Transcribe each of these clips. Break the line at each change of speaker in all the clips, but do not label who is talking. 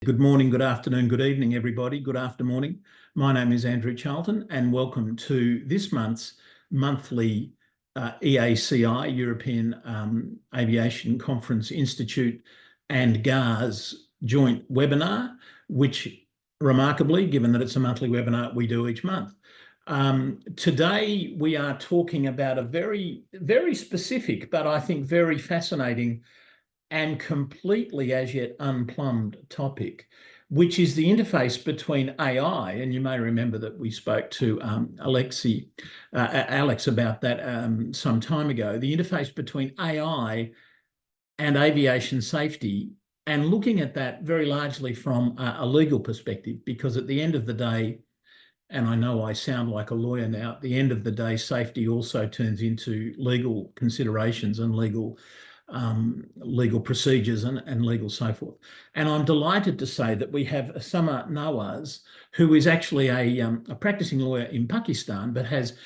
Good morning, good afternoon, good evening, everybody. Good after morning. My name is Andrew Charlton, and welcome to this month's monthly EACI, European Aviation Conference Institute, and GARS joint webinar, which remarkably, given that it's a monthly webinar, we do each month. Today, we are talking about a very, very specific, but I think very fascinating and completely as yet unplumbed topic, which is the interface between AI, and you may remember that we spoke to Alex about that some time ago, the interface between AI and aviation safety, and looking at that very largely from a legal perspective, because at the end of the day, and I know I sound like a lawyer now, at the end of the day, safety also turns into legal considerations and legal procedures and legal so forth. And I'm delighted to say that we have Samar Nawaz, who is actually a practicing lawyer in Pakistan, but has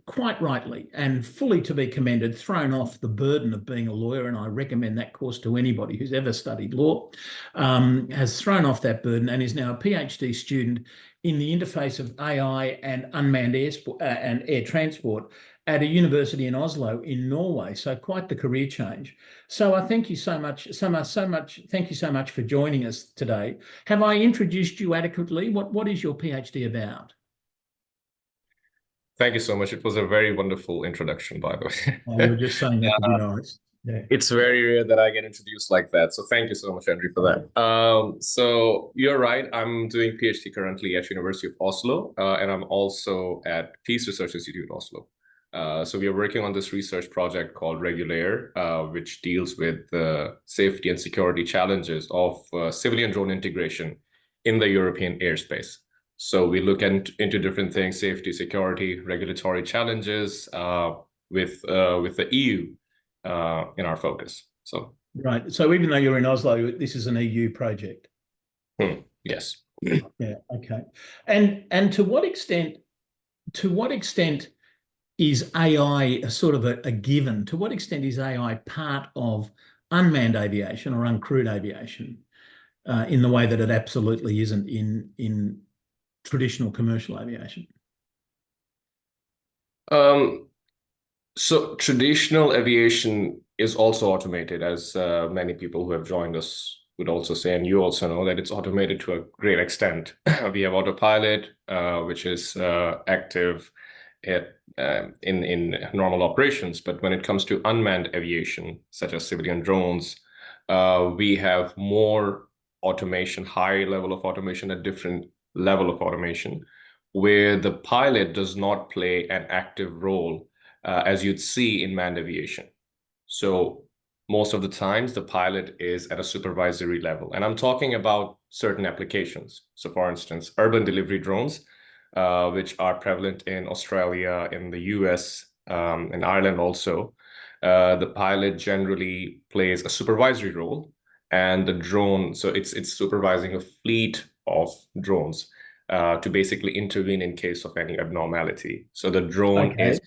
quite rightly and fully to be commended, thrown off the burden of being a lawyer, and I recommend that course to anybody who's ever studied law, has thrown off that burden and is now a PhD student in the interface of AI and unmanned air transport at a university in Oslo in Norway. So quite the career change. So I thank you so much, Samar, thank you so much for joining us today. Have I introduced you adequately? What is your PhD about?
Thank you so much. It was a very wonderful introduction, by the way.
Oh, you were just saying that to be nice. Yeah.
It's very rare that I get introduced like that. So thank you so much, Andrew, for that. So you're right. I'm doing PhD currently at University of Oslo, and I'm also at Peace Research Institute Oslo. So we are working on this research project called Regulair, which deals with the safety and security challenges of civilian drone integration in the European airspace. So we look into different things: safety, security, regulatory challenges with the EU in our focus. So
right. So even though you're in Oslo, this is an EU project.
Yes.
Yeah. Okay. And to what extent is AI a sort of a given? To what extent is AI part of unmanned aviation or uncrewed aviation in the way that it absolutely isn't in traditional commercial aviation?
So traditional aviation is also automated, as many people who have joined us would also say, and you also know that it's automated to a great extent. We have autopilot, which is active in normal operations, but when it comes to unmanned aviation, such as civilian drones, we have more automation, high level of automation, a different level of automation, where the pilot does not play an active role as you'd see in manned aviation. So most of the times the pilot is at a supervisory level, and I'm talking about certain applications. So for instance, urban delivery drones, which are prevalent in Australia, in the US, in Ireland also. The pilot generally plays a supervisory role, and the drone, so it's supervising a fleet of drones to basically intervene in case of any abnormality. So the drone is...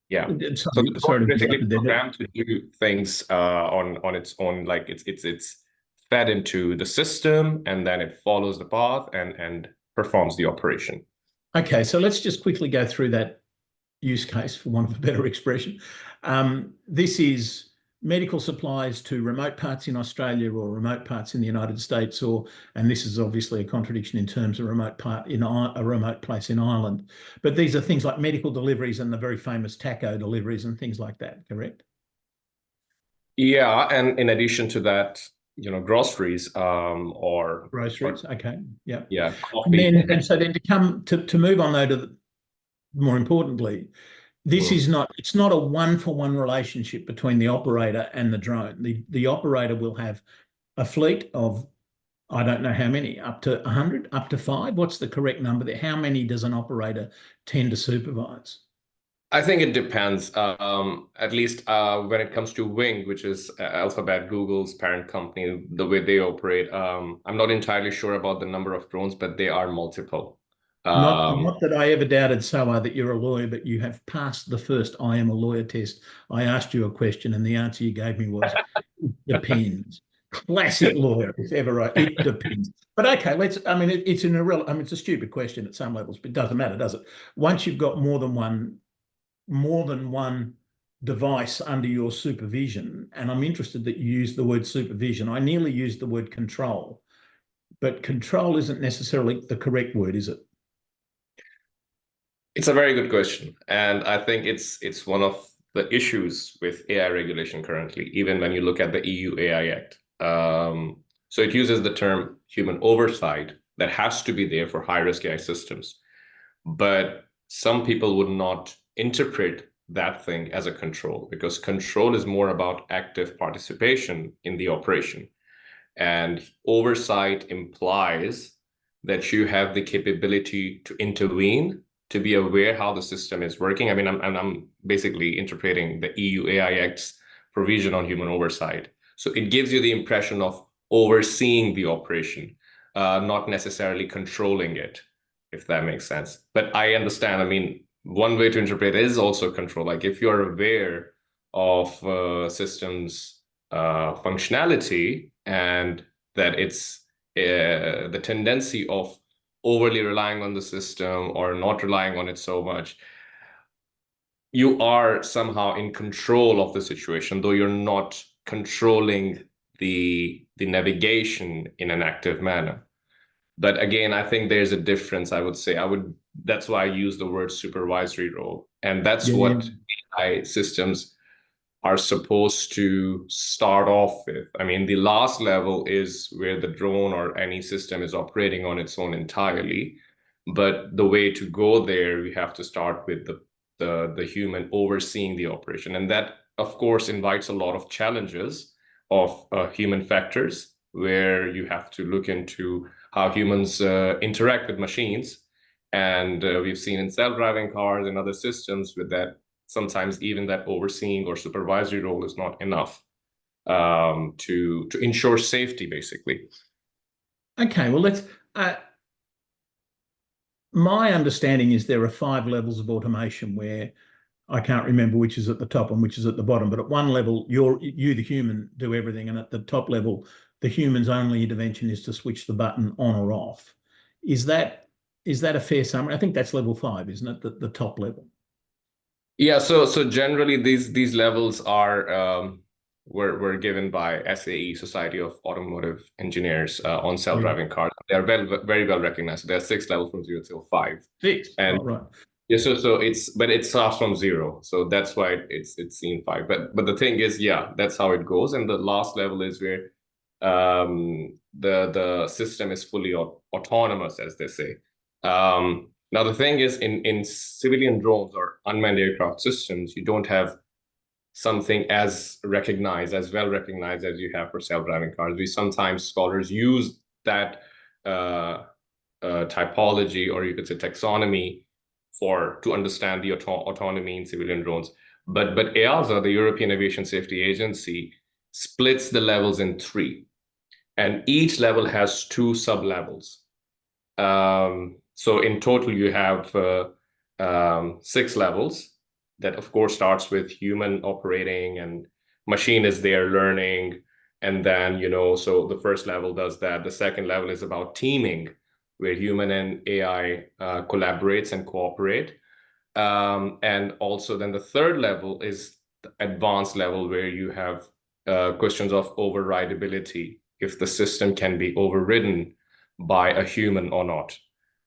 Yeah. So the drone is basically programmed to do things on its own, like it's fed into the system, and then it follows the path and performs the operation.
Okay, so let's just quickly go through that use case, for want of a better expression. This is medical supplies to remote parts in Australia or remote parts in the United States, and this is obviously a contradiction in terms of remote part in a remote place in Ireland. But these are things like medical deliveries and the very famous taco deliveries and things like that, correct?
Yeah, and in addition to that, groceries or
groceries. Okay, yeah,
yeah, coffee.
And so then to move on though to more importantly, this is not, it's not a one-for-one relationship between the operator and the drone. The operator will have a fleet of, I don't know how many, up to 100, up to 5. What's the correct number there? How many does an operator tend to supervise?
I think it depends. At least when it comes to Wing, which is Alphabet, Google's parent company, the way they operate, I'm not entirely sure about the number of drones, but they are multiple.
Not that I ever doubted, Samar, that you're a lawyer, but you have passed the first I am a lawyer test. I asked you a question and the answer you gave me was, it depends. Classic lawyer, if ever it depends. But okay, I mean, it's an irrelevant, I mean, it's a stupid question at some levels, but it doesn't matter, does it? Once you've got more than one device under your supervision, and I'm interested that you use the word supervision. I nearly used the word control, but control isn't necessarily the correct word, is it?
It's a very good question. And I think it's one of the issues with AI regulation currently, even when you look at the EU AI Act. So it uses the term human oversight that has to be there for high-risk AI systems. But some people would not interpret that thing as a control, because control is more about active participation in the operation. And oversight implies that you have the capability to intervene, to be aware how the system is working. I mean, I'm basically interpreting the EU AI Act's provision on human oversight. So it gives you the impression of overseeing the operation, not necessarily controlling it, if that makes sense. But I understand, I mean, one way to interpret it is also control. Like if you're aware of systems functionality, and that it's the tendency of overly relying on the system or not relying on it so much, you are somehow in control of the situation, though you're not controlling the navigation in an active manner. But again, I think there's a difference. I would say that's why I use the word supervisory role. And that's what AI systems are supposed to start off with. I mean, the last level is where the drone or any system is operating on its own entirely. But the way to go there, we have to start with the human overseeing the operation. And that, of course, invites a lot of challenges of human factors, where you have to look into how humans interact with machines. And we've seen in self-driving cars and other systems with that, sometimes even that overseeing or supervisory role is not enough to ensure safety, basically.
Okay, well, let's. My understanding is there are 5 levels of automation, where I can't remember which is at the top and which is at the bottom. But at one level, you, the human, do everything, and at the top level, the human's only intervention is to switch the button on or off. Is that a fair summary? I think that's level 5, isn't it? The top level.
Yeah, so generally these levels are were given by SAE, Society of Automotive Engineers, on self-driving cars. They are very well recognized. So there are 6 levels from 0 till 5.
6,
and
right.
Yeah, so it starts from 0, so that's why it's seen 5. But the thing is, yeah, that's how it goes. And the last level is where the system is fully autonomous, as they say. Now, the thing is, in civilian drones or unmanned aircraft systems, you don't have something as well recognized as you have for self-driving cars. Scholars use that typology, or you could say taxonomy, to understand the autonomy in civilian drones. But EASA, the European Aviation Safety Agency, splits the levels in 3, and each level has 2 sub-levels. So in total, you have 6 levels. That, of course, starts with human operating, and machine is there learning. And then, so the first level does that. The second level is about teaming, where human and AI collaborates and cooperate. And also then the third level is the advanced level, where you have questions of overrideability, if the system can be overridden by a human or not.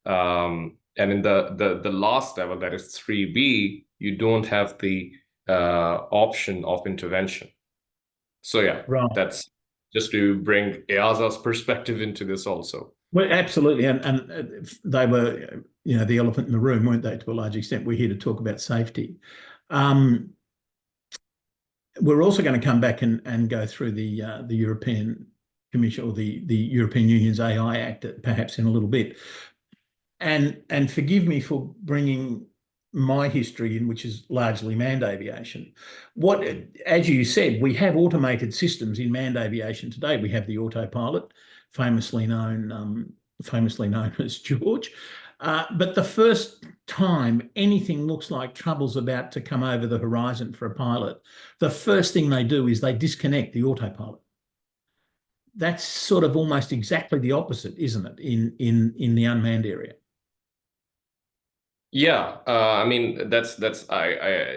And in the last level, that is 3B, you don't have the option of intervention. So yeah, right. That's just to bring EASA's perspective into this also.
Well, absolutely, and they were, the elephant in the room, weren't they? To a large extent, we're here to talk about safety. We're also going to come back and go through the European Commission, or the European Union's AI Act, perhaps in a little bit. And forgive me for bringing my history in, which is largely manned aviation. As you said, we have automated systems in manned aviation today. We have the autopilot, famously known as George. But the first time anything looks like trouble's about to come over the horizon for a pilot, the first thing they do is they disconnect the autopilot. that's sort of almost exactly the opposite, isn't it, in the unmanned area?
Yeah, I mean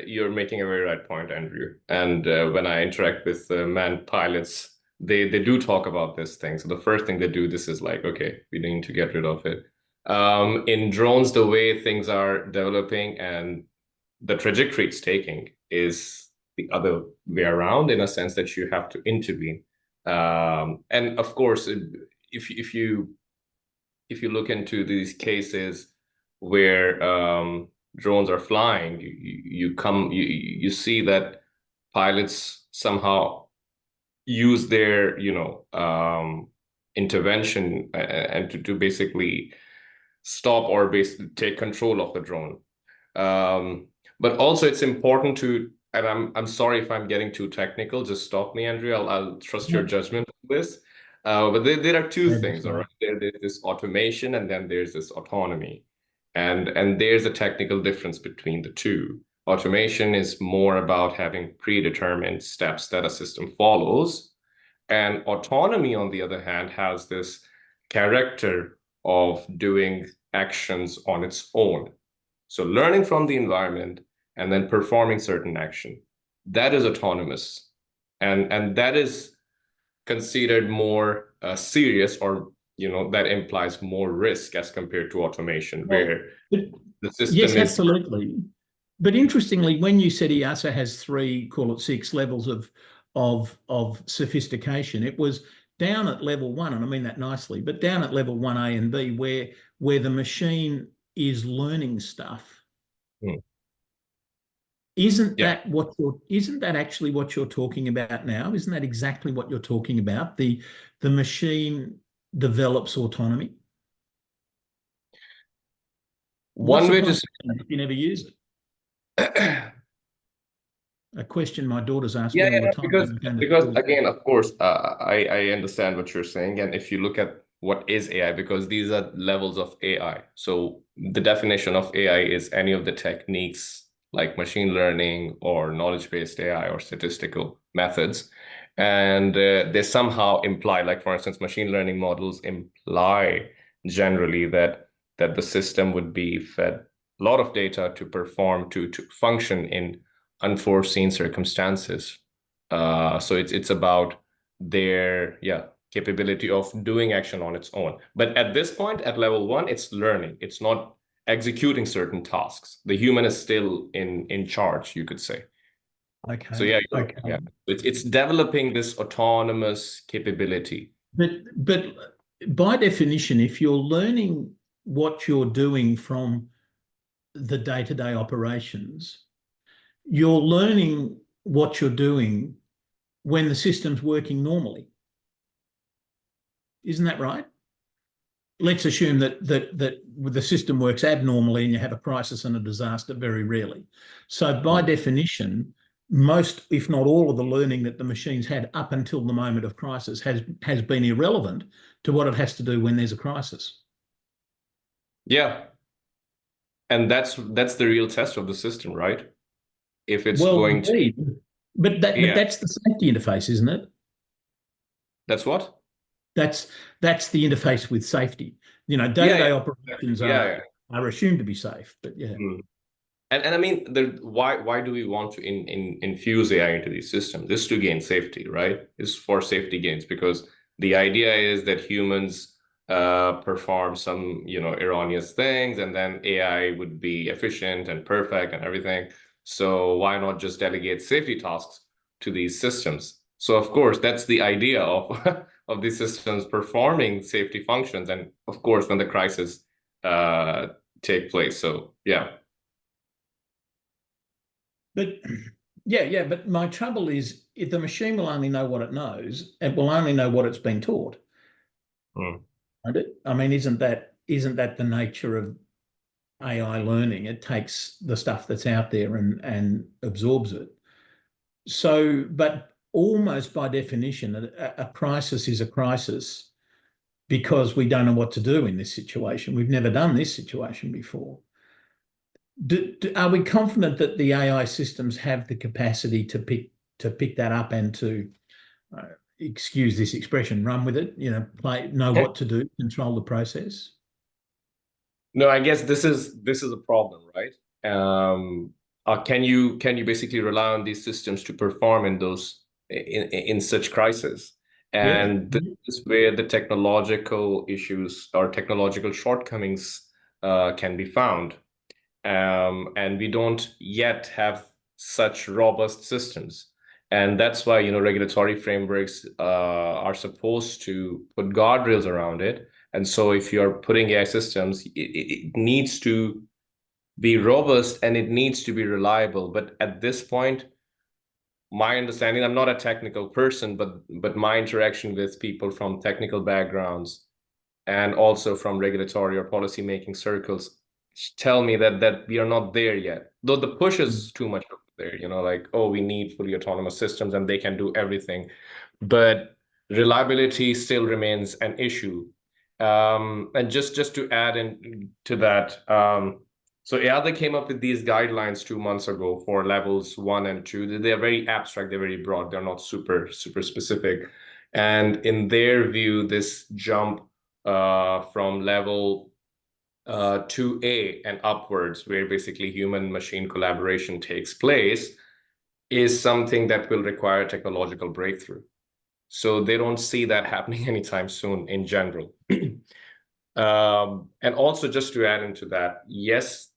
you're making a very right point, Andrew. And when I interact with manned pilots, they do talk about this thing. So the first thing they do, this is like, okay, we need to get rid of it. In drones, the way things are developing and the trajectory it's taking is the other way around, in a sense that you have to intervene. And of course, if you look into these cases where drones are flying, you see that pilots somehow use their intervention and to basically stop or basically take control of the drone. But also it's important to, and I'm sorry if I'm getting too technical, just stop me, Andrea. I'll trust your judgment on this. But there are two things, all right? There's this automation and then there's this autonomy. And there's a technical difference between the two. Automation is more about having predetermined steps that a system follows. And autonomy, on the other hand, has this character of doing actions on its own. So learning from the environment and then performing certain action. That is autonomous. And that is considered more serious, or that implies more risk as compared to automation, where the system
yes,
is...
absolutely. But interestingly, when you said EASA has 3, call it 6 levels of sophistication, it was down at level 1, and I mean that nicely, but down at level 1A and B, where the machine is learning stuff. Isn't that actually what you're talking about now? Isn't that exactly what you're talking about? The machine develops autonomy.
One way to
if you never use it. A question my daughter's asked me all the time.
Because again, of course, I understand what you're saying. And if you look at what is AI, because these are levels of AI. So the definition of AI is any of the techniques like machine learning or knowledge-based AI or statistical methods. And they somehow imply, like for instance, machine learning models imply generally that the system would be fed a lot of data to perform, to function in unforeseen circumstances. So it's about their capability of doing action on its own. But at this point, at level 1, it's learning. It's not executing certain tasks. The human is still in charge, you could say.
Okay.
So it's developing this autonomous capability.
But by definition, if you're learning what you're doing from the day-to-day operations, you're learning what you're doing when the system's working normally. Isn't that right? Let's assume that the system works abnormally and you have a crisis and a disaster very rarely. So by definition, most, if not all, of the learning that the machine's had up until the moment of crisis has been irrelevant to what it has to do when there's a crisis.
Yeah. And that's the real test of the system, right? If it's going to...
But that's the safety interface, isn't it?
That's what?
That's the interface with safety. Day-to-day operations are assumed to be safe, but yeah.
And I mean, why do we want to infuse AI into these systems? This is to gain safety, right? It's for safety gains, because the idea is that humans perform some erroneous things, and then AI would be efficient and perfect and everything. So why not just delegate safety tasks to these systems? So of course, that's the idea of of these systems performing safety functions, and of course, when the crisis take place. So yeah.
But but my trouble is, if the machine will only know what it knows, it will only know what it's been taught. I mean, isn't that the nature of AI learning? It takes the stuff that's out there and absorbs it. So, but almost by definition, a crisis is a crisis because we don't know what to do in this situation. We've never done this situation before. Are we confident that the AI systems have the capacity to pick that up and to excuse this expression, run with it, know what to do, control the process?
No, I guess this is a problem, right? Can you basically rely on these systems to perform in those in such crisis?
Yeah.
And this is where the technological issues or technological shortcomings can be found. And we don't yet have such robust systems. And that's why, regulatory frameworks are supposed to put guardrails around it. And so if you're putting AI systems, it needs to be robust and it needs to be reliable. But at this point, my understanding, I'm not a technical person, but my interaction with people from technical backgrounds and also from regulatory or policy making circles tell me that we are not there yet. Though the push is too much over there, like, oh, we need fully autonomous systems and they can do everything. But reliability still remains an issue. And just to add in to that, so EASA came up with these guidelines 2 months ago for levels 1 and 2. They're very abstract, they're very broad, they're not super specific. And in their view, this jump from level 2A and upwards, where basically human-machine collaboration takes place, is something that will require technological breakthrough. So they don't see that happening anytime soon in general. And also, just to add into that, yes,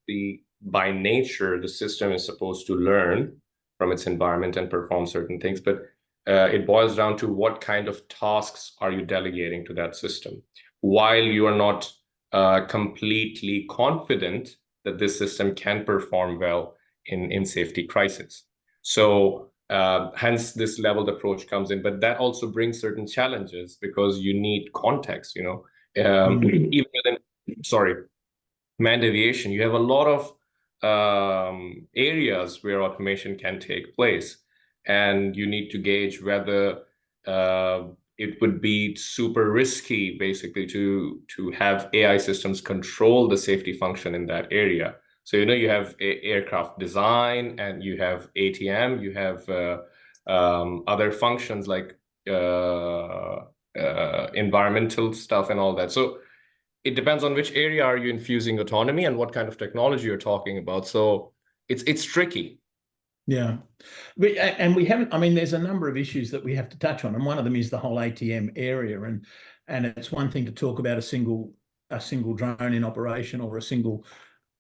by nature, the system is supposed to learn from its environment and perform certain things, but it boils down to what kind of tasks are you delegating to that system, while you are not completely confident that this system can perform well in safety crisis. So hence this leveled approach comes in, but that also brings certain challenges because you need context, even within, manned aviation, you have a lot of areas where automation can take place, and you need to gauge whether it would be super risky, basically, to have AI systems control the safety function in that area. So, you have aircraft design, and you have ATM, you have other functions like environmental stuff and all that. So it depends on which area are you infusing autonomy and what kind of technology you're talking about. So it's tricky.
Yeah. And we haven't, I mean, there's a number of issues that we have to touch on. And one of them is the whole ATM area. And it's one thing to talk about a single drone in operation or a single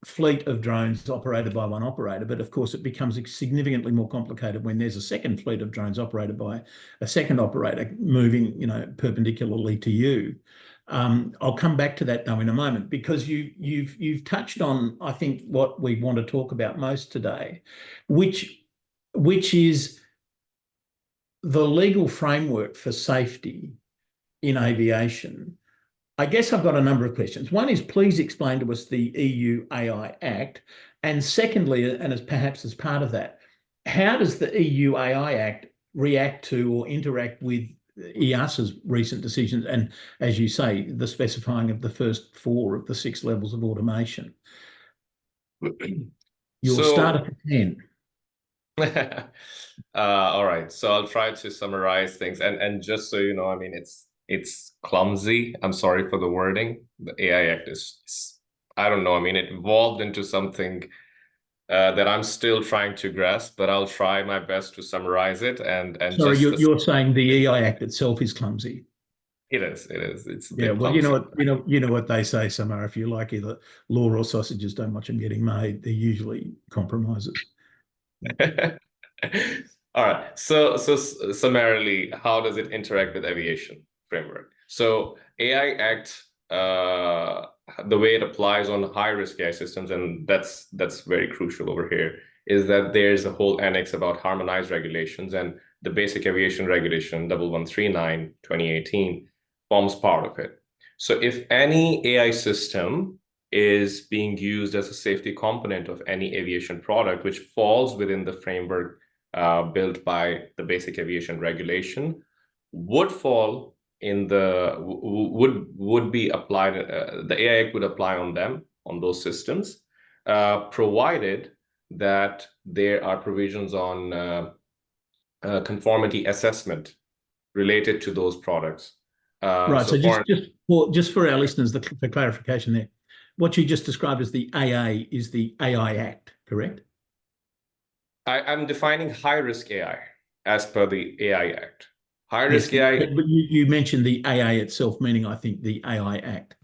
fleet of drones operated by one operator. But of course, it becomes significantly more complicated when there's a second fleet of drones operated by a second operator moving, perpendicularly to you. I'll come back to that though in a moment, because you've touched on, I think, what we want to talk about most today, which is the legal framework for safety in aviation. I guess I've got a number of questions. One is, please explain to us the EU AI Act. And secondly, and as part of that, how does the EU AI Act react to or interact with EASA's recent decisions and, as you say, the specifying of the first 4 of the 6 levels of automation? You'll start at 10.
All right, so I'll try to summarize things, and just so you know, I mean, it's clumsy. I'm sorry for the wording. The AI Act is I don't know. I mean, it evolved into something that I'm still trying to grasp, but I'll try my best to summarize it. And
sorry,
just
you're saying the EI Act itself is clumsy.
It is. It's a
Yeah,
bit
well,
clumsy.
you know what they say, Samar. If you like either law or sausages, don't watch them getting made. They're usually compromises.
All right. So summarily, how does it interact with aviation framework? So AI Act, the way it applies on high risk AI systems, and that's very crucial over here, is that there's a whole annex about harmonized regulations, and the basic aviation regulation 1139/2018 forms part of it. So if any AI system is being used as a safety component of any aviation product, which falls within the framework built by the basic aviation regulation, would fall in the would be applied. The AI Act would apply on them, on those systems, provided that there are provisions on conformity assessment related to those products.
Right. So just for our listeners, for clarification there, what you just described as the AA is the AI Act, correct?
I'm defining high-risk AI as per the AI Act. High-risk
Yes,
AI.
but you mentioned the AA itself, meaning I think the AI Act.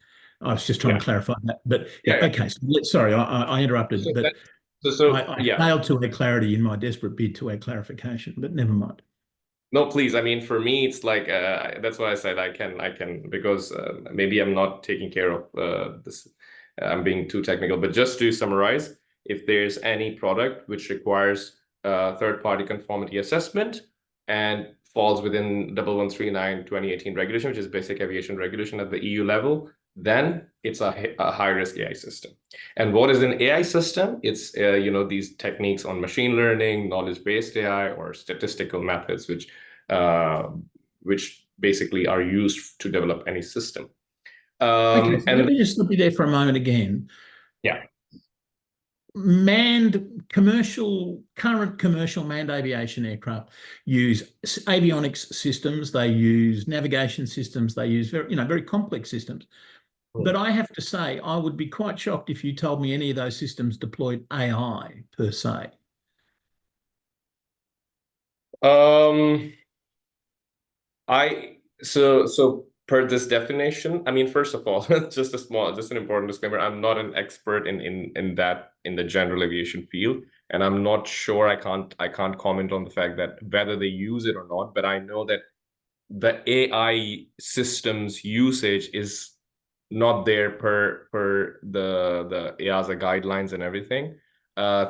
I was just trying to clarify that. But yeah, okay. So sorry, I interrupted, but I failed to add clarity in my desperate bid to add clarification. But never mind.
No, please. I mean, for me, it's like that's why I said I can because maybe I'm not taking care of this. I'm being too technical, but just to summarize, if there's any product which requires third-party conformity assessment and falls within 1139/2018 regulation, which is basic aviation regulation at the EU level, then it's a high-risk AI system. And what is an AI system? It's these techniques on machine learning, knowledge-based AI, or statistical methods, which basically are used to develop any system.
Okay, so let me just stop you there for a moment again.
Yeah.
Current commercial manned aviation aircraft use avionics systems, they use navigation systems, they use very complex systems. But I have to say, I would be quite shocked if you told me any of those systems deployed AI per se.
So per this definition, I mean, first of all, just an important disclaimer. I'm not an expert in the general aviation field, and I'm not sure. I can't comment on the fact that whether they use it or not. But I know that the AI systems usage is not there per the EASA guidelines and everything.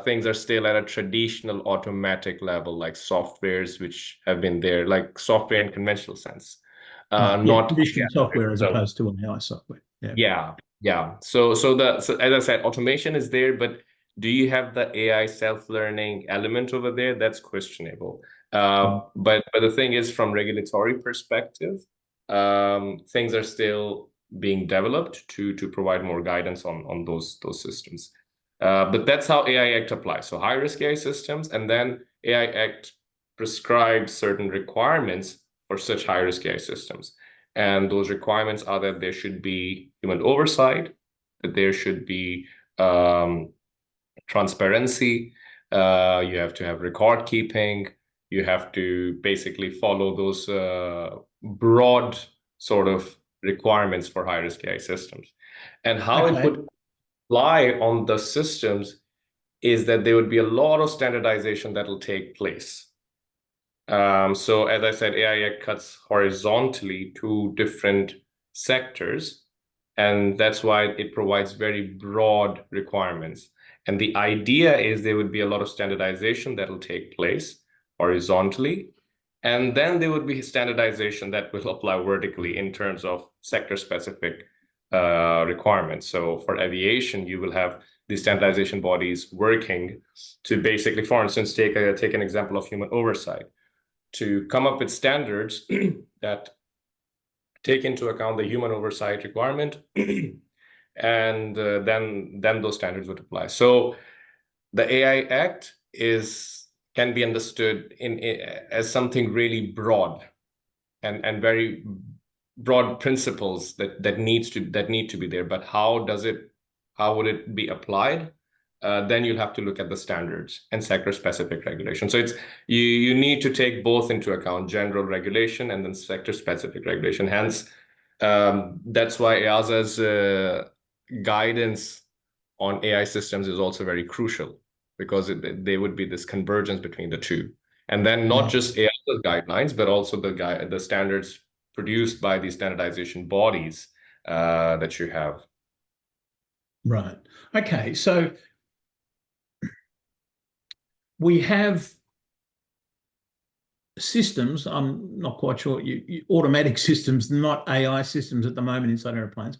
Things are still at a traditional automatic level, like softwares which have been there, like software in conventional sense. Not
traditional software as opposed to AI software.
Yeah. So as I said, automation is there, but do you have the AI self-learning element over there? That's questionable. But the thing is, from regulatory perspective, things are still being developed to provide more guidance on those systems. But that's how AI Act applies. So high-risk AI systems, and then AI Act prescribes certain requirements for such high-risk AI systems. And those requirements are that there should be human oversight, that there should be transparency, you have to have record keeping, you have to basically follow those broad sort of requirements for high-risk AI systems. And how it would apply on the systems is that there would be a lot of standardization that will take place. So as I said, AI Act cuts horizontally to different sectors, and that's why it provides very broad requirements. And the idea is there would be a lot of standardization that will take place horizontally, and then there would be standardization that will apply vertically in terms of sector-specific requirements. So for aviation, you will have the standardization bodies working to basically, for instance, take an example of human oversight, to come up with standards that take into account the human oversight requirement, and then those standards would apply. So the AI Act can be understood as something really broad and very broad principles that need to be there. But how would it be applied? Then you'll have to look at the standards and sector-specific regulation. So you need to take both into account, general regulation and then sector-specific regulation. Hence, that's why EASA's guidance on AI systems is also very crucial, because there would be this convergence between the two. And then not just EASA's guidelines, but also the standards produced by the standardization bodies that you have.
Right. Okay. So we have systems, I'm not quite sure, automatic systems, not AI systems at the moment inside airplanes.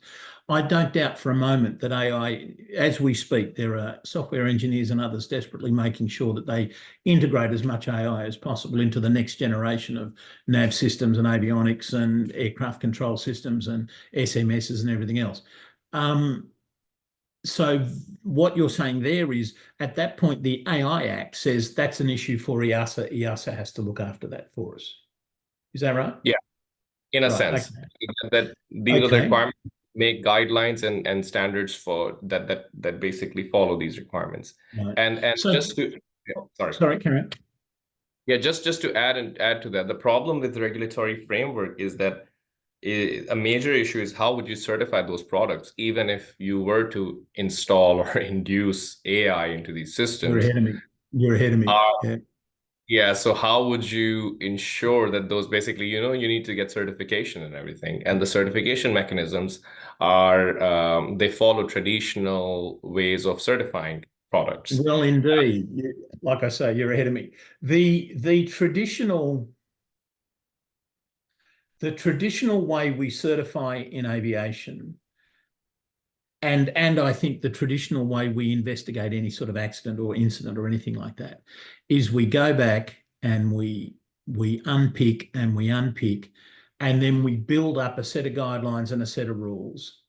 I don't doubt for a moment that AI, as we speak, there are software engineers and others desperately making sure that they integrate as much AI as possible into the next generation of nav systems and avionics and aircraft control systems and SMSs and everything else. So what you're saying there is, at that point, the AI Act says that's an issue for EASA. EASA has to look after that for us. Is that right?
Yeah, in a
Right.
sense, that these are the
Okay.
requirements, make guidelines and standards for that basically follow these requirements.
Right.
And
So,
just to, sorry.
sorry, Karen.
Yeah, just to add to that, the problem with the regulatory framework is that a major issue is how would you certify those products, even if you were to install or induce AI into these
You're
systems.
ahead of me. You're ahead of me. Yeah.
Yeah, so how would you ensure that those basically, you need to get certification and everything, and the certification mechanisms are they follow traditional ways of certifying products.
Well, indeed. Like I say, you're ahead of me. The traditional way we certify in aviation, and I think the traditional way we investigate any sort of accident or incident or anything like that, is we go back and we unpick and we unpick, and then we build up a set of guidelines and a set of rules,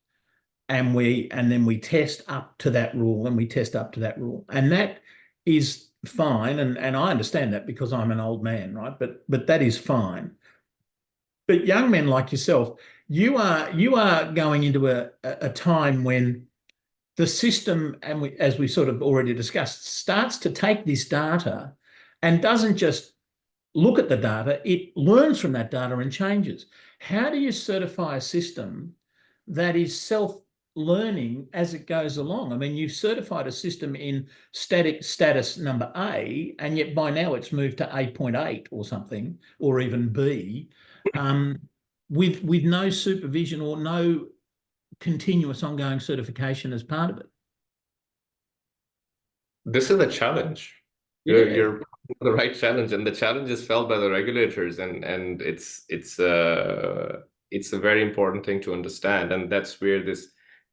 and then we test up to that rule, and we test up to that rule, and that is fine, and I understand that because I'm an old man, right? But that is fine. But young men like yourself, you are going into a time when the system, and as we sort of already discussed, starts to take this data and doesn't just look at the data, it learns from that data and changes. How do you certify a system that is self-learning as it goes along? I mean, you've certified a system in static status number A, and yet by now it's moved to 8.8 or something, or even B, um, with no supervision or no continuous ongoing certification as part of it.
This is a challenge.
Yeah.
You're the right challenge, and the challenge is felt by the regulators, and it's a very important thing to understand, and that's where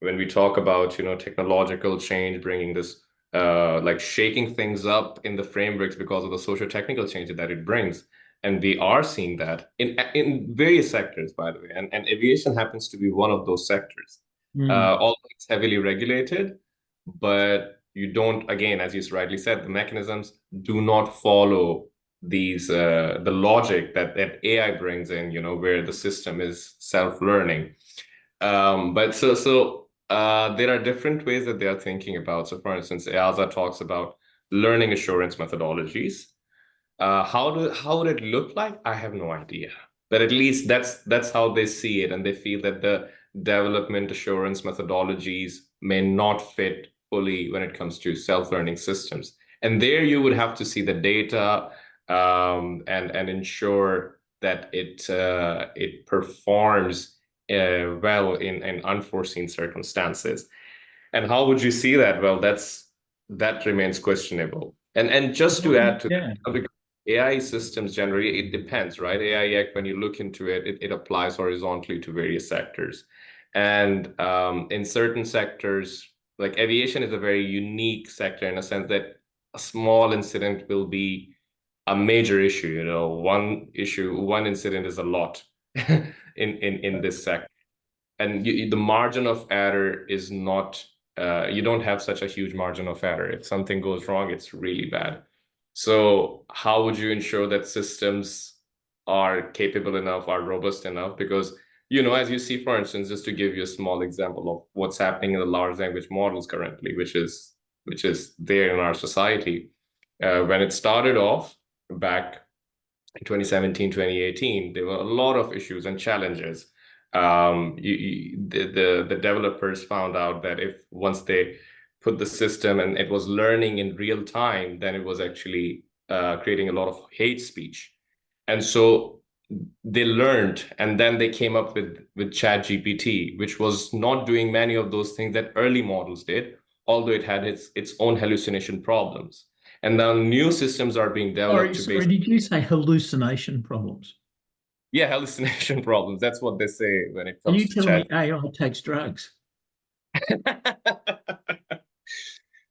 when we talk about technological change, bringing this like shaking things up in the frameworks because of the socio-technical changes that it brings, and we are seeing that in various sectors, by the way, and aviation happens to be one of those sectors. Although it's heavily regulated, but you don't, again, as you rightly said, the mechanisms do not follow the logic that AI brings in, where the system is self-learning. But there are different ways that they are thinking about. So for instance, EASA talks about learning assurance methodologies. How would it look like? I have no idea. But at least that's how they see it, and they feel that the development assurance methodologies may not fit fully when it comes to self-learning systems. And there you would have to see the data and ensure that it performs well in unforeseen circumstances. And how would you see that? Well, that remains questionable. And just to add to that, AI systems generally, it depends, right? AI, when you look into it, it applies horizontally to various sectors. And in certain sectors, like aviation is a very unique sector in a sense that a small incident will be a major issue. One incident is a lot in this sector. And the margin of error is not, you don't have such a huge margin of error. If something goes wrong, it's really bad. So how would you ensure that systems are capable enough, are robust enough? Because, as you see, for instance, just to give you a small example of what's happening in the large language models currently, which is there in our society. When it started off back in 2017, 2018, there were a lot of issues and challenges. The developers found out that once they put the system and it was learning in real time, then it was actually creating a lot of hate speech. And so they learned, and then they came up with ChatGPT, which was not doing many of those things that early models did, although it had its own hallucination problems. And now new systems are being developed
Sorry, did you say hallucination problems?
Yeah, hallucination problems. That's what they say when it
Are
comes
you
to
telling me
chat.
AI takes drugs?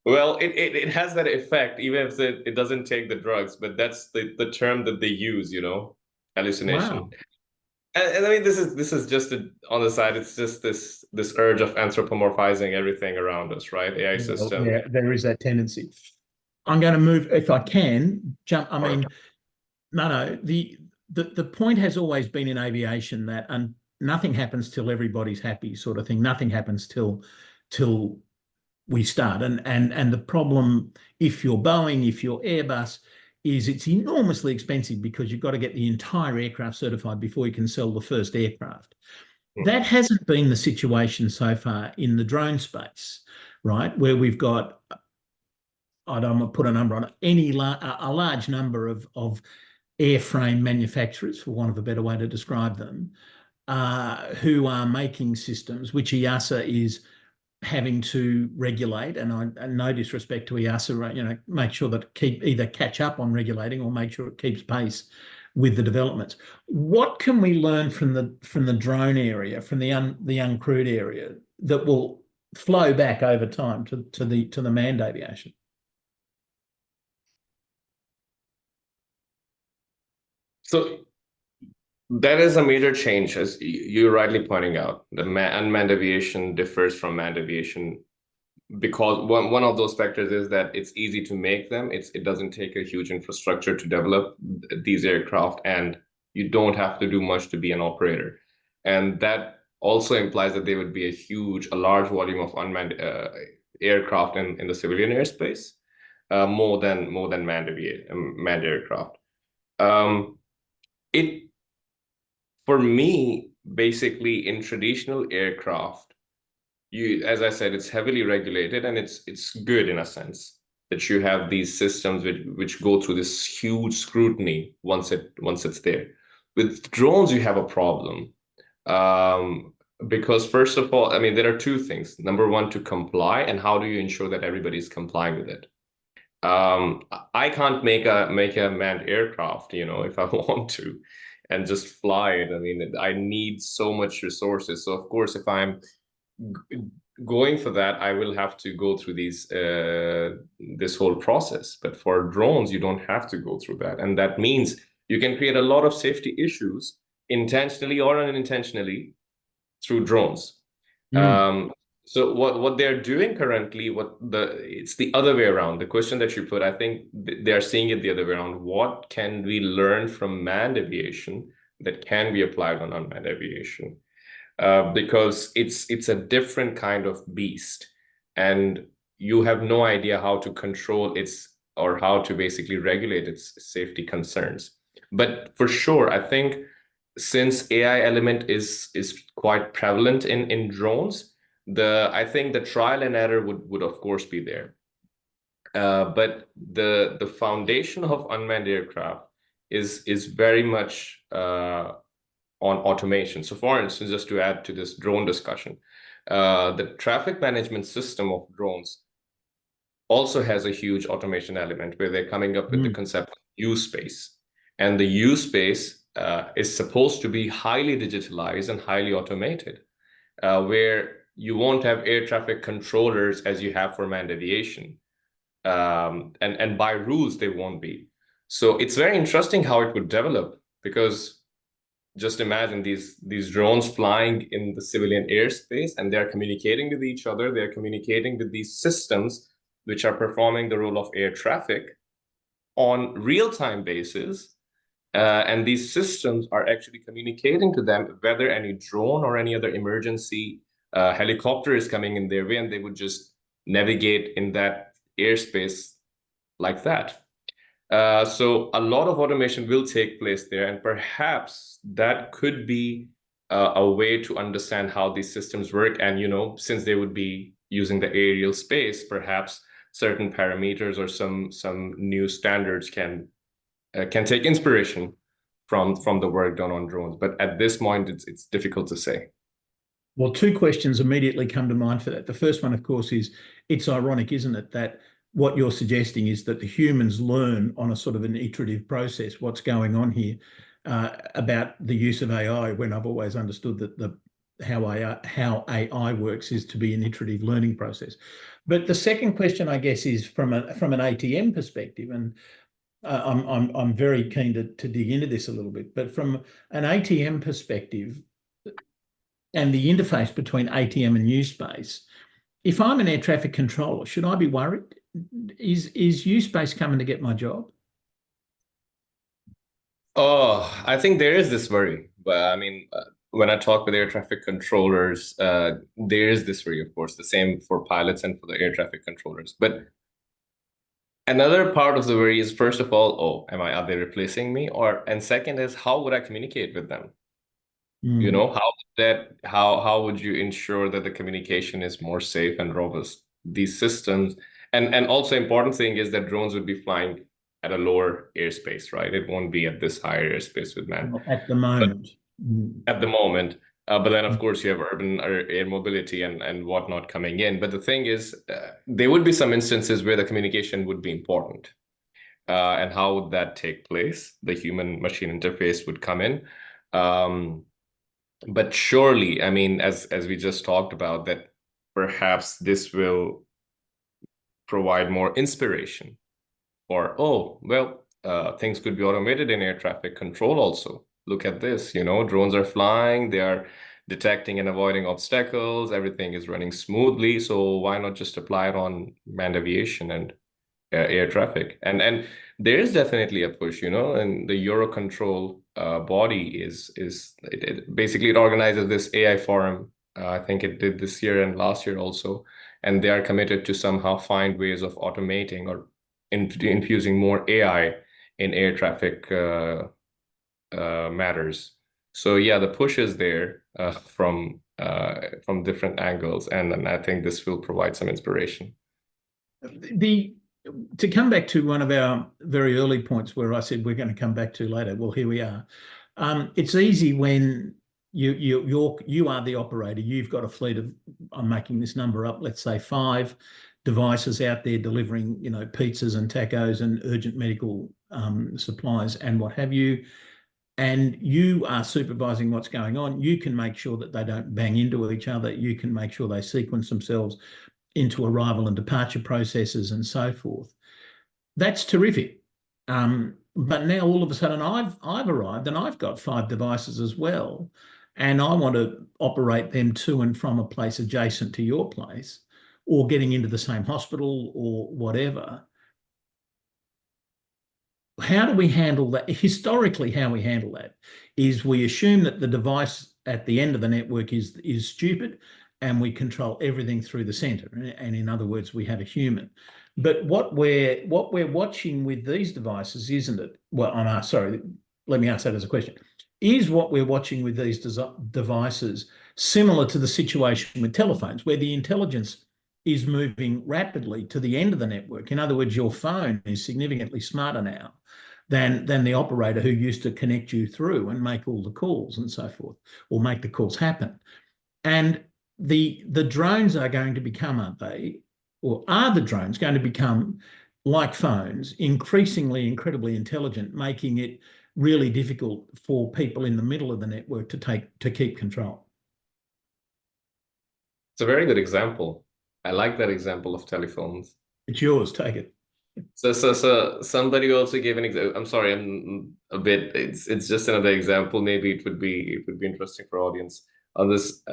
Well, it has that effect, even if it doesn't take the drugs, but that's the term that they use, hallucination.
Wow.
And I mean, this is just on the side. It's just this urge of anthropomorphizing everything around us, right? AI
Well,
system.
yeah, there is that tendency. I'm going to move, if I can, jump. I mean, no, the point has always been in aviation that nothing happens till everybody's happy, sort of thing. Nothing happens till we start. And the problem, if you're Boeing, if you're Airbus, is it's enormously expensive because you've got to get the entire aircraft certified before you can sell the first aircraft. That hasn't been the situation so far in the drone space, right? Where we've got, I don't want to put a number on it, a large number of airframe manufacturers, for want of a better way to describe them, who are making systems which EASA is having to regulate, and no disrespect to EASA, make sure that either catch up on regulating or make sure it keeps pace with the developments. What can we learn from the drone area, from the uncrewed area, that will flow back over time to the manned aviation?
So that is a major change, as you're rightly pointing out. The unmanned aviation differs from manned aviation because one of those factors is that it's easy to make them. It doesn't take a huge infrastructure to develop these aircraft, and you don't have to do much to be an operator. And that also implies that there would be a large volume of unmanned aircraft in the civilian airspace, more than manned aircraft. For me, basically, in traditional aircraft, as I said, it's heavily regulated, and it's good in a sense that you have these systems which go through this huge scrutiny once it's there. With drones, you have a problem, because first of all, I mean, there are two things. Number one, to comply, and how do you ensure that everybody's complying with it? I can't make a manned aircraft, if I want to, and just fly it. I mean, I need so much resources. So of course, if I'm going for that, I will have to go through this whole process. But for drones, you don't have to go through that. And that means you can create a lot of safety issues intentionally or unintentionally through drones. So what they're doing currently, it's the other way around. The question that you put, I think they're seeing it the other way around. What can we learn from manned aviation that can be applied on unmanned aviation? Because it's a different kind of beast, and you have no idea how to control or how to basically regulate its safety concerns. But for sure, I think since AI element is quite prevalent in drones, I think the trial and error would of course be there. But the foundation of unmanned aircraft is very much on automation. So for instance, just to add to this drone discussion, the traffic management system of drones also has a huge automation element where they're coming up with the concept of U-space. And the U-space is supposed to be highly digitalized and highly automated, where you won't have air traffic controllers as you have for manned aviation. And by rules, they won't be. So it's very interesting how it would develop, because just imagine these drones flying in the civilian airspace, and they're communicating with each other. They're communicating with these systems which are performing the role of air traffic on real-time basis. And these systems are actually communicating to them whether any drone or any other emergency helicopter is coming in their way, and they would just navigate in that airspace like that. So a lot of automation will take place there, and perhaps that could be a way to understand how these systems work. And since they would be using the aerial space, perhaps certain parameters or some new standards can take inspiration from the work done on drones. But at this point, it's difficult to say.
Well, two questions immediately come to mind for that. The first one, of course, is it's ironic, isn't it, that what you're suggesting is that the humans learn on a sort of an iterative process what's going on here about the use of AI, when I've always understood that how AI works is to be an iterative learning process. But the second question, I guess, is from an ATM perspective, and I'm very keen to dig into this a little bit. But from an ATM perspective, and the interface between ATM and U-space, if I'm an air traffic controller, should I be worried? Is U-space coming to get my job?
Oh, I think there is this worry. But I mean, when I talk with air traffic controllers, there is this worry, of course, the same for pilots and for the air traffic controllers. But another part of the worry is, first of all, oh, are they replacing me? And second is, how would I communicate with them? You
Mm.
know, how would you ensure that the communication is more safe and robust? These systems, and also important thing is that drones would be flying at a lower airspace, right? It won't be at this higher airspace with man.
At the
But
moment. Mm.
at the moment, but then of course you have urban air mobility and whatnot coming in. But the thing is, there would be some instances where the communication would be important. And how would that take place? The human-machine interface would come in. But surely, I mean, as we just talked about, that perhaps this will provide more inspiration, or oh, well, things could be automated in air traffic control also. Look at this, drones are flying, they are detecting and avoiding obstacles, everything is running smoothly. So why not just apply it on manned aviation and air traffic? And there is definitely a push, and the Eurocontrol body basically it organizes this AI forum. I think it did this year and last year also, and they are committed to somehow find ways of automating or infusing more AI in air traffic matters. So yeah, the push is there from different angles, and I think this will provide some inspiration.
To come back to one of our very early points where I said we're going to come back to later, well, here we are. It's easy when you are the operator. You've got a fleet of, I'm making this number up, let's say 5 devices out there delivering, pizzas and tacos and urgent medical supplies and what have you. And you are supervising what's going on. You can make sure that they don't bang into each other. You can make sure they sequence themselves into arrival and departure processes and so forth. That's terrific. But now all of a sudden I've arrived and I've got 5 devices as well, and I want to operate them to and from a place adjacent to your place, or getting into the same hospital or whatever. How do we handle that? Historically, how we handle that is we assume that the device at the end of the network is stupid, and we control everything through the center. And in other words, we have a human. But what we're watching with these devices, isn't it? Well, sorry, let me ask that as a question. Is what we're watching with these devices similar to the situation with telephones, where the intelligence is moving rapidly to the end of the network? In other words, your phone is significantly smarter now than the operator who used to connect you through and make all the calls and so forth, or make the calls happen. And the drones are going to become, aren't they? Or are the drones going to become, like phones, increasingly incredibly intelligent, making it really difficult for people in the middle of the network to keep control?
It's a very good example. I like that example of telephones.
It's yours, take it.
So somebody also gave an example. I'm sorry, I'm a bit. It's just another example. Maybe it would be interesting for audience on this.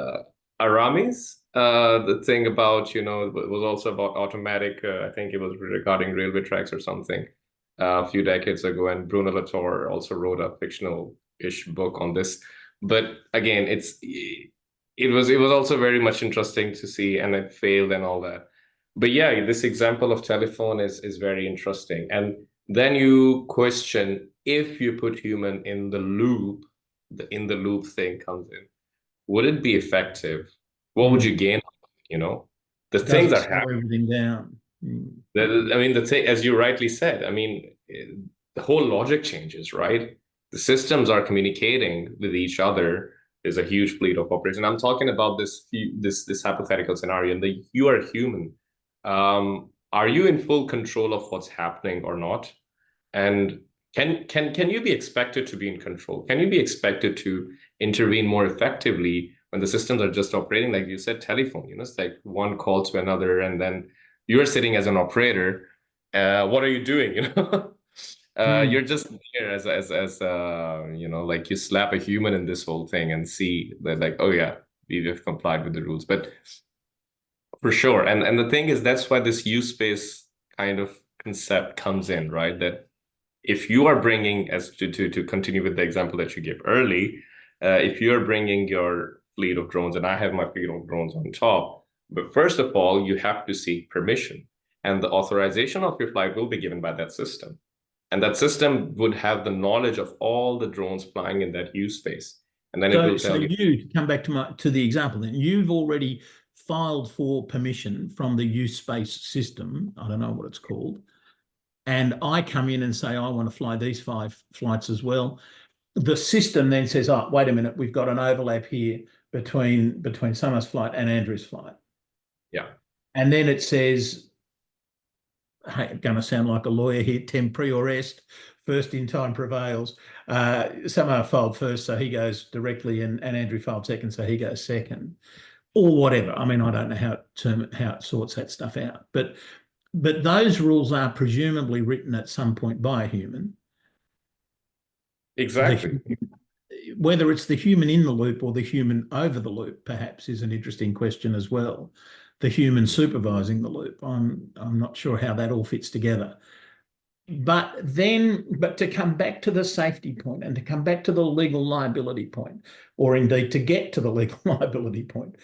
Aramis, the thing about, it was also about automatic. I think it was regarding railway tracks or something a few decades ago, and Bruno Latour also wrote a fictional-ish book on this. But again, it was also very much interesting to see, and it failed and all that. But yeah, this example of telephone is very interesting. And then you question, if you put human in the loop, the in the loop thing comes in, would it be effective? What would you gain? The things are happening.
Everything down.
I mean, the thing, as you rightly said, I mean, the whole logic changes, right? The systems are communicating with each other. There's a huge fleet of operators. And I'm talking about this hypothetical scenario, and you are human. Are you in full control of what's happening or not? And can you be expected to be in control? Can you be expected to intervene more effectively when the systems are just operating? Like you said, telephone, it's like one call to another, and then you're sitting as an operator. What are you doing? You're just there as like you slap a human in this whole thing and see that, like, oh yeah, we've complied with the rules. But for sure, and the thing is, that's why this use space kind of concept comes in, right? That If you are bringing, as to continue with the example that you gave early, if you're bringing your fleet of drones and I have my fleet of drones on top, but first of all, you have to seek permission, and the authorization of your flight will be given by that system. And that system would have the knowledge of all the drones flying in that use space. And then it will tell you.
You come back to the example then. You've already filed for permission from the use space system. I don't know what it's called. And I come in and say, I want to fly these 5 flights as well. The system then says, oh, wait a minute, we've got an overlap here between Samar's flight and Andrew's flight.
Yeah.
And then it says, hey, I'm going to sound like a lawyer here, tempore est, first in time prevails. Samar filed first, so he goes directly, and Andrew filed second, so he goes second, or whatever. I mean, I don't know how it sorts that stuff out. But those rules are presumably written at some point by a human.
Exactly.
Whether it's the human in the loop or the human over the loop, perhaps, is an interesting question as well. The human supervising the loop. I'm not sure how that all fits together. But to come back to the safety point and to come back to the legal liability point, or indeed to get to the legal liability point,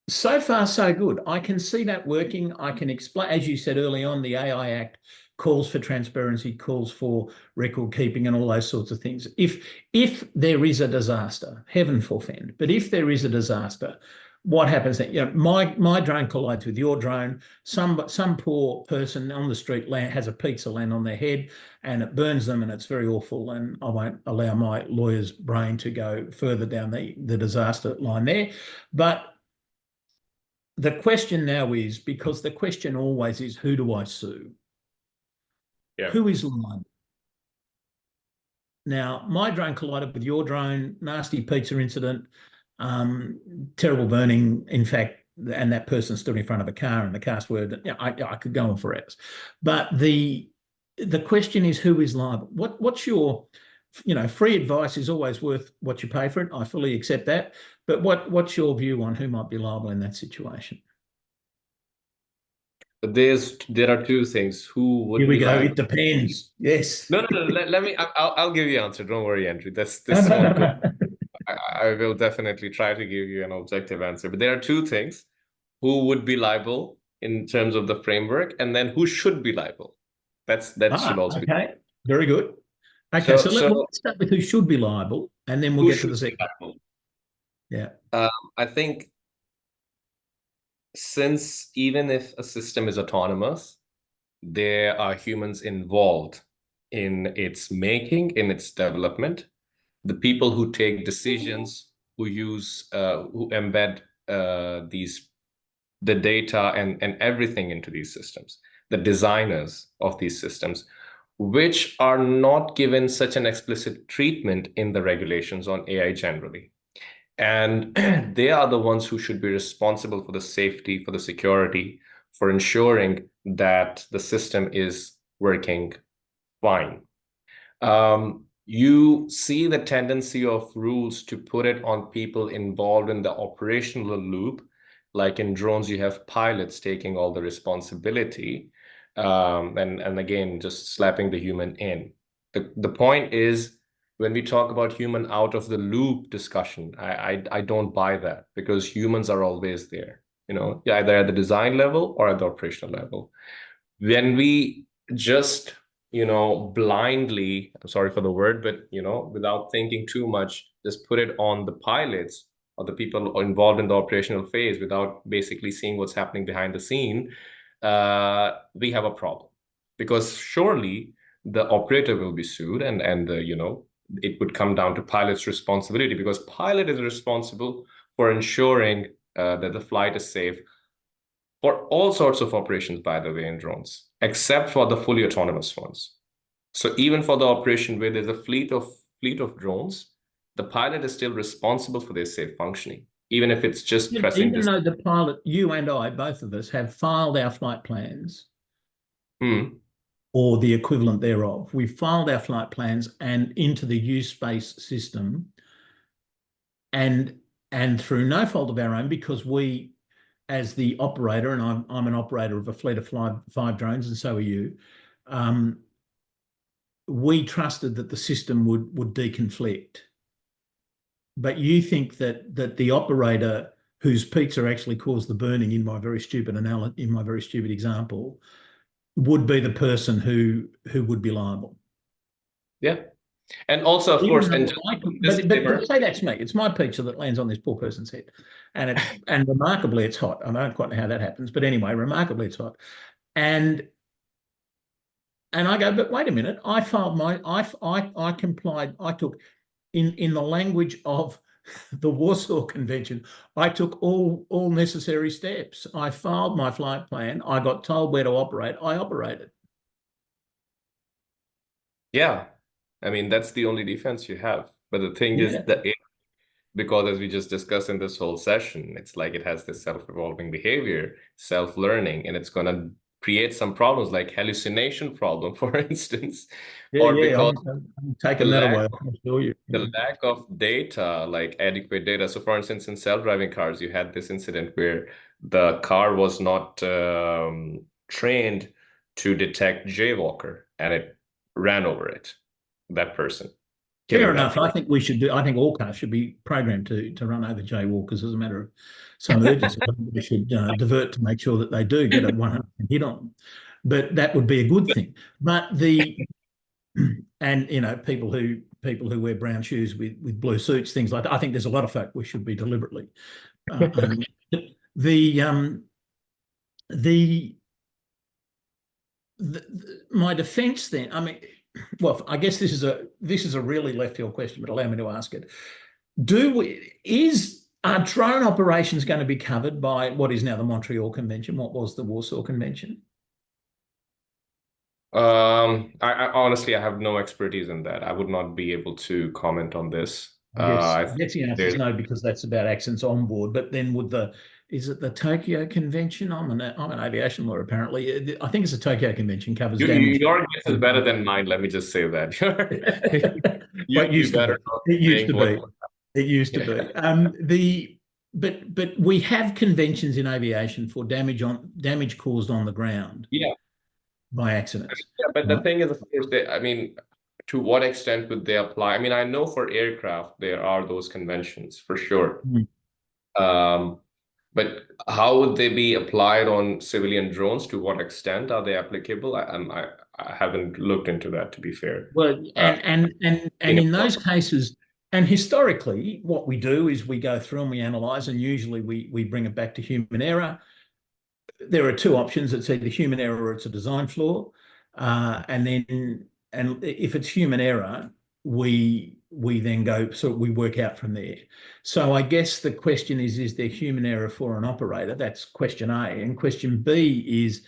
so far so good. I can see that working. I can explain, as you said early on, the AI Act calls for transparency, calls for record keeping and all those sorts of things. If there is a disaster, heaven forfend, but if there is a disaster, what happens then? You know, my drone collides with your drone. Some poor person on the street has a pizza land on their head and it burns them, and it's very awful. And I won't allow my lawyer's brain to go further down the disaster line there. But the question now is, because the question always is, who do I sue?
Yeah.
Who is liable? Now, my drone collided with your drone, nasty pizza incident, terrible burning, in fact, and that person stood in front of a car and the car swerved. You know, I could go on for hours. But the question is, who is liable? What's your, free advice is always worth what you pay for it. I fully accept that. But what's your view on who might be liable in that situation?
There are 2 things. Who would
Here we
be
go.
liable?
It depends. Yes.
No. Let me. I'll give you an answer. Don't worry, Andrew. This
No,
won't go.
no.
I will definitely try to give you an objective answer. But there are 2 things: who would be liable in terms of the framework, and then who should be liable. That should also be.
Okay. Very good. Okay, so let's start with who should be liable, and then we'll get to the second. Yeah.
I think, since even if a system is autonomous, there are humans involved in its making, in its development. The people who take decisions, who embed the data and everything into these systems, the designers of these systems, which are not given such an explicit treatment in the regulations on AI generally. And they are the ones who should be responsible for the safety, for the security, for ensuring that the system is working fine. You see the tendency of rules to put it on people involved in the operational loop. Like in drones, you have pilots taking all the responsibility, and again, just slapping the human in. The point is, when we talk about human out of the loop discussion, I don't buy that, because humans are always there, either at the design level or at the operational level. When we just, blindly, I'm sorry for the word, but, without thinking too much, just put it on the pilots or the people involved in the operational phase without basically seeing what's happening behind the scene, we have a problem. Because surely the operator will be sued, and it would come down to pilot's responsibility, because pilot is responsible for ensuring that the flight is safe for all sorts of operations, by the way, in drones, except for the fully autonomous ones. So even for the operation where there's a fleet of drones, the pilot is still responsible for their safe functioning, even if it's just pressing.
Even though the pilot, you and I, both of us, have filed our flight plans. Or the equivalent thereof. We filed our flight plans and into the use space system, and through no fault of our own, because we, as the operator, and I'm an operator of a fleet of 5 drones, and so are you, we trusted that the system would deconflict. But you think that the operator whose pizza actually caused the burning, in my very stupid example, would be the person who would be liable.
Yeah. And also, of course, and
but say that's me. It's my pizza that lands on this poor person's head, and remarkably it's hot. I don't quite know how that happens, but anyway, remarkably it's hot, and I go, but wait a minute, I filed I complied. I took in the language of the Warsaw Convention, I took all necessary steps. I filed my flight plan. I got told where to operate. I operated.
Yeah. I mean, that's the only defense you have. But the thing is that because as we just discussed in this whole session, it's like it has this self-evolving behavior, self-learning, and it's going to create some problems like hallucination problem, for instance.
Because I'm taking that away.
The lack of data, like adequate data. So for instance, in self-driving cars, you had this incident where the car was not trained to detect jaywalker, and it ran over that person.
Fair enough. I think all cars should be programmed to run over jaywalkers as a matter of some urgency. We should divert to make sure that they do get a 100% hit on them. But that would be a good thing. But and people who wear brown shoes with blue suits, things like that. I think there's a lot of folk we should be deliberately. My defence then, I mean, well, I guess this is a really left field question, but allow me to ask it. Are drone operations going to be covered by what is now the Montreal Convention? What was the Warsaw Convention?
I honestly, I have no expertise in that. I would not be able to comment on this.
I guess the answer is no, because that's about accents on board. But then is it the Tokyo Convention? I'm an aviation lawyer, apparently. I think it's the Tokyo Convention, covers damage.
Your guess is better than mine. Let me just say that.
It used to be. But we have conventions in aviation for damage caused on the ground.
Yeah.
By accidents.
Yeah, but the thing is, of course, to what extent would they apply? I mean, I know for aircraft there are those conventions for sure. But how would they be applied on civilian drones? To what extent are they applicable? I haven't looked into that, to be fair.
Well, and in those cases, and historically, what we do is we go through and we analyse, and usually we bring it back to human error. There are two options. It's either human error or it's a design flaw. And if it's human error, we then go, so we work out from there. So I guess the question is there human error for an operator? That's question A. And question B is,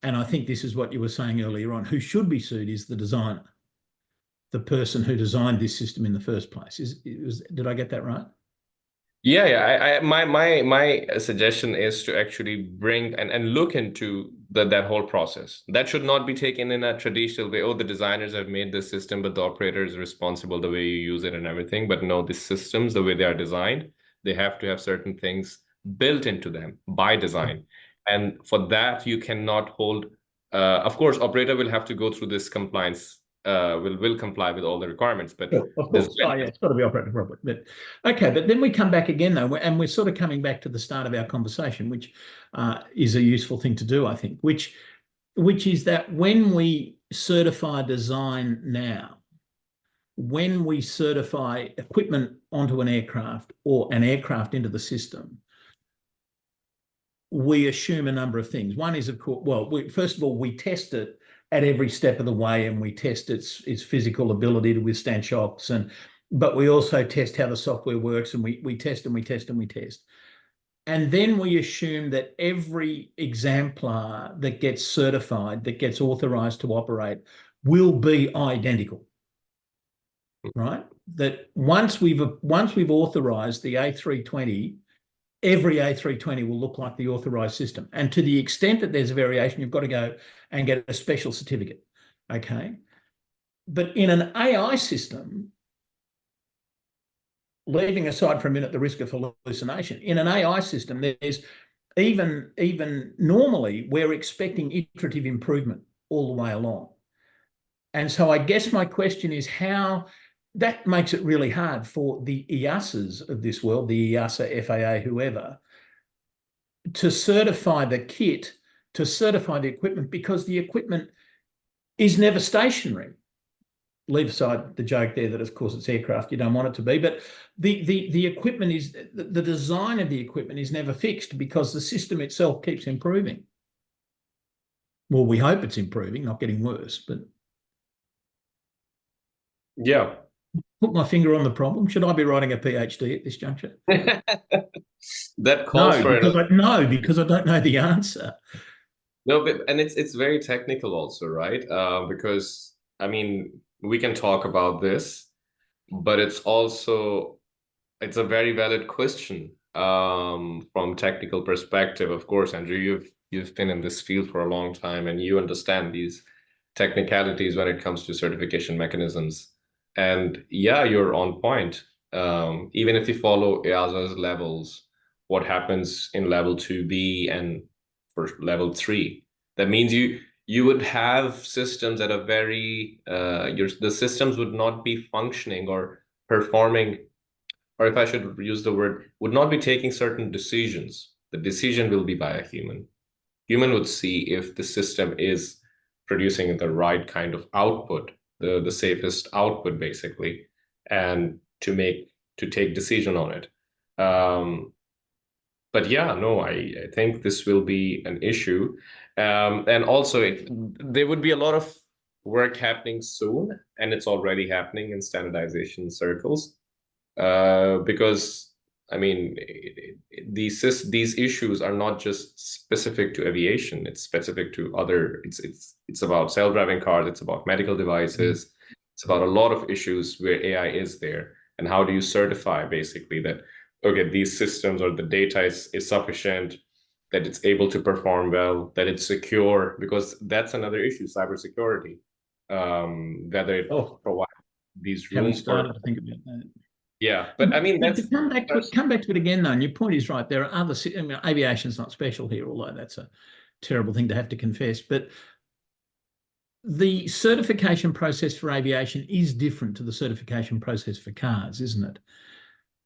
and I think this is what you were saying earlier on, who should be sued is the designer, the person who designed this system in the first place. Did I get that right?
Yeah. My suggestion is to actually bring and look into that whole process. That should not be taken in a traditional way. Oh, the designers have made this system, but the operator is responsible the way you use it and everything. But no, the systems, the way they are designed, they have to have certain things built into them by design. And for that, you cannot hold. Of course, operator will have to go through this compliance. Will comply with all the requirements, but
of course, it's got to be operated properly. But okay, but then we come back again though, and we're sort of coming back to the start of our conversation, which is a useful thing to do, I think, which is that when we certify design now, when we certify equipment onto an aircraft or an aircraft into the system, we assume a number of things. One is, of course, well, first of all, we test it at every step of the way, and we test its physical ability to withstand shocks, but we also test how the software works, and we test and we test and we test. And then we assume that every exemplar that gets certified, that gets authorized to operate, will be identical, right? That once we've authorized the A320, every A320 will look like the authorized system. And to the extent that there's a variation, you've got to go and get a special certificate, okay? But in an AI system, leaving aside for a minute the risk of hallucination, in an AI system, there's even normally, we're expecting iterative improvement all the way along. And so I guess my question is how that makes it really hard for the EASAs of this world, the EASA, FAA, whoever, to certify the kit, to certify the equipment, because the equipment is never stationary. Leave aside the joke there that, of course, it's aircraft, you don't want it to be, but the equipment is, the design of the equipment is never fixed because the system itself keeps improving. Well, we hope it's improving, not getting worse, but
Yeah.
put my finger on the problem. Should I be writing a PhD at this juncture?
That calls for
because I don't know the answer.
No, but and it's very technical also, right? Because I mean, we can talk about this, but it's a very valid question from technical perspective. Of course, Andrew, you've been in this field for a long time, and you understand these technicalities when it comes to certification mechanisms. And yeah, you're on point. Even if you follow EASA's levels, what happens in level 2B and for level 3? That means you would have systems that are very the systems would not be functioning or performing, or if I should use the word, would not be taking certain decisions. The decision will be by a human. Human would see if the system is producing the right kind of output, the safest output, basically, and to take decision on it. But yeah, no, I think this will be an issue. And also, there would be a lot of work happening soon, and it's already happening in standardization circles. Because I mean, these issues are not just specific to aviation. It's specific to other. It's about self-driving cars. It's about medical devices. It's about a lot of issues where AI is there. And how do you certify basically that, okay, these systems or the data is sufficient, that it's able to perform well, that it's secure, because that's another issue, cybersecurity. Whether it provides these
Haven't
rooms
started to think about that.
Yeah, but I mean,
to come back to it again, though, and your point is right. There are other, I mean, aviation's not special here, although that's a terrible thing to have to confess. But the certification process for aviation is different to the certification process for cars, isn't it?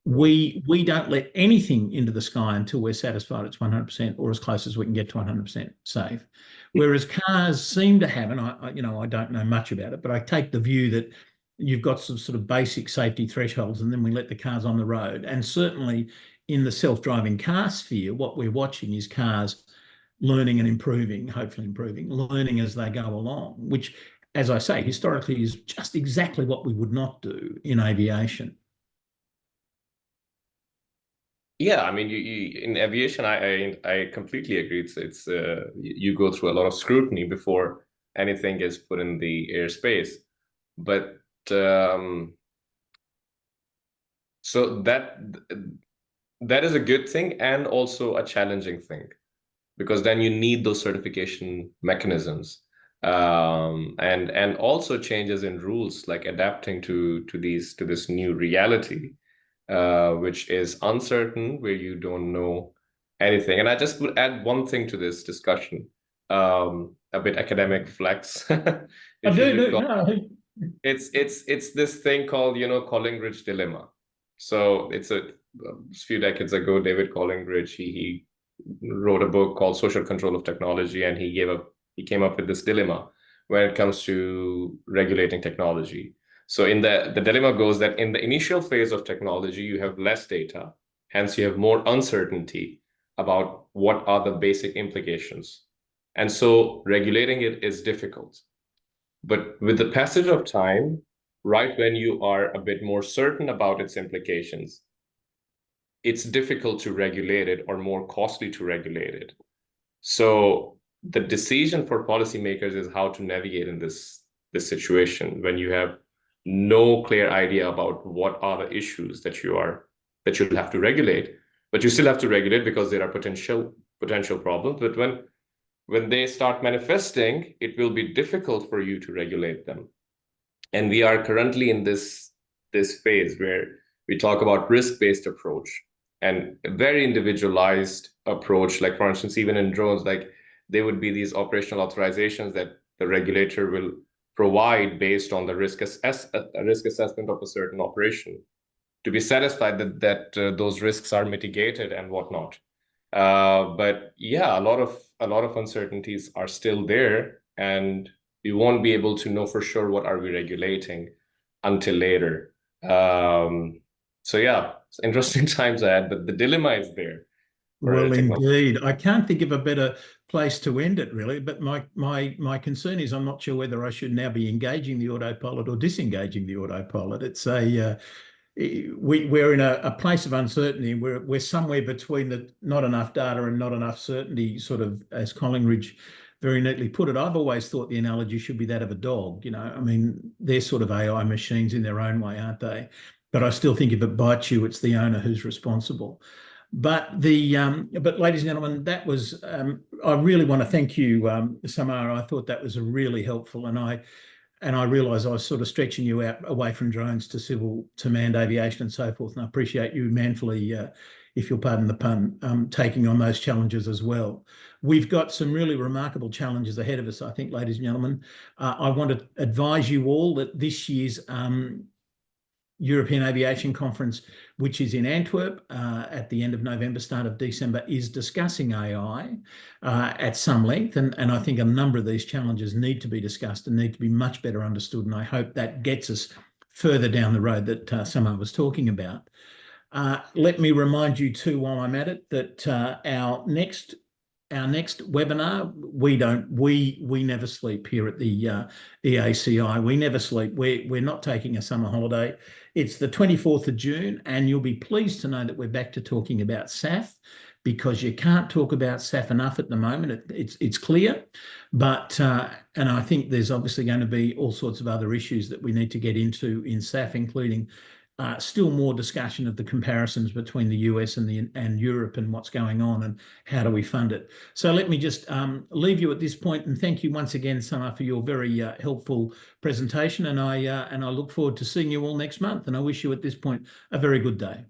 We don't let anything into the sky until we're satisfied it's 100% or as close as we can get to 100% safe. Whereas cars seem to have, and I don't know much about it, but I take the view that you've got some sort of basic safety thresholds, and then we let the cars on the road. And certainly in the self-driving car sphere, what we're watching is cars learning and improving, hopefully improving, learning as they go along, which, as I say, historically is just exactly what we would not do in aviation.
Yeah, I mean, you in aviation, I completely agree. It's you go through a lot of scrutiny before anything is put in the airspace, but so that is a good thing and also a challenging thing, because then you need those certification mechanisms, and also changes in rules, like adapting to this new reality, which is uncertain, where you don't know anything. And I just would add one thing to this discussion, a bit academic flex. It's this thing called, Collingridge dilemma. So it's a few decades ago, David Collingridge, he wrote a book called Social Control of Technology, and he came up with this dilemma when it comes to regulating technology. So in the dilemma goes that in the initial phase of technology, you have less data, hence you have more uncertainty about what are the basic implications. And so regulating it is difficult. But with the passage of time, right when you are a bit more certain about its implications, it's difficult to regulate it or more costly to regulate it. So the decision for policymakers is how to navigate in this situation when you have no clear idea about what are the issues that you'll have to regulate, but you still have to regulate because there are potential problems. But when they start manifesting, it will be difficult for you to regulate them. And we are currently in this phase where we talk about risk-based approach and a very individualized approach. Like, for instance, even in drones, like there would be these operational authorizations that the regulator will provide based on the risk assessment of a certain operation, to be satisfied that those risks are mitigated and whatnot. But yeah, a lot of uncertainties are still there, and we won't be able to know for sure what are we regulating until later. So yeah, it's interesting times ahead, but the dilemma is there.
Well, indeed. I can't think of a better place to end it, really. But my concern is I'm not sure whether I should now be engaging the autopilot or disengaging the autopilot. It's we're in a place of uncertainty. We're somewhere between the not enough data and not enough certainty, sort of, as Collingridge very neatly put it. I've always thought the analogy should be that of a dog. I mean, they're sort of AI machines in their own way, aren't they? But I still think if it bites you, it's the owner who's responsible. But ladies and gentlemen, that was I really want to thank you, Samar. I thought that was really helpful, and I realise I was sort of stretching you out away from drones to civil, to manned aviation and so forth. And I appreciate you manfully, if you'll pardon the pun, taking on those challenges as well. We've got some really remarkable challenges ahead of us, I think, ladies and gentlemen. I want to advise you all that this year's European Aviation Conference, which is in Antwerp at the end of November, start of December, is discussing AI at some length. And I think a number of these challenges need to be discussed and need to be much better understood. And I hope that gets us further down the road that Samar was talking about. Let me remind you too, while I'm at it, that our next webinar, we never sleep here at the EACI. We never sleep. We're not taking a summer holiday. It's the 24th of June, and you'll be pleased to know that we're back to talking about SAF, because you can't talk about SAF enough at the moment. It's clear, but and I think there's obviously going to be all sorts of other issues that we need to get into in SAF, including still more discussion of the comparisons between the US and Europe and what's going on and how do we fund it. So let me just leave you at this point, and thank you once again, Samar, for your very helpful presentation. And I look forward to seeing you all next month. And I wish you at this point a very good day.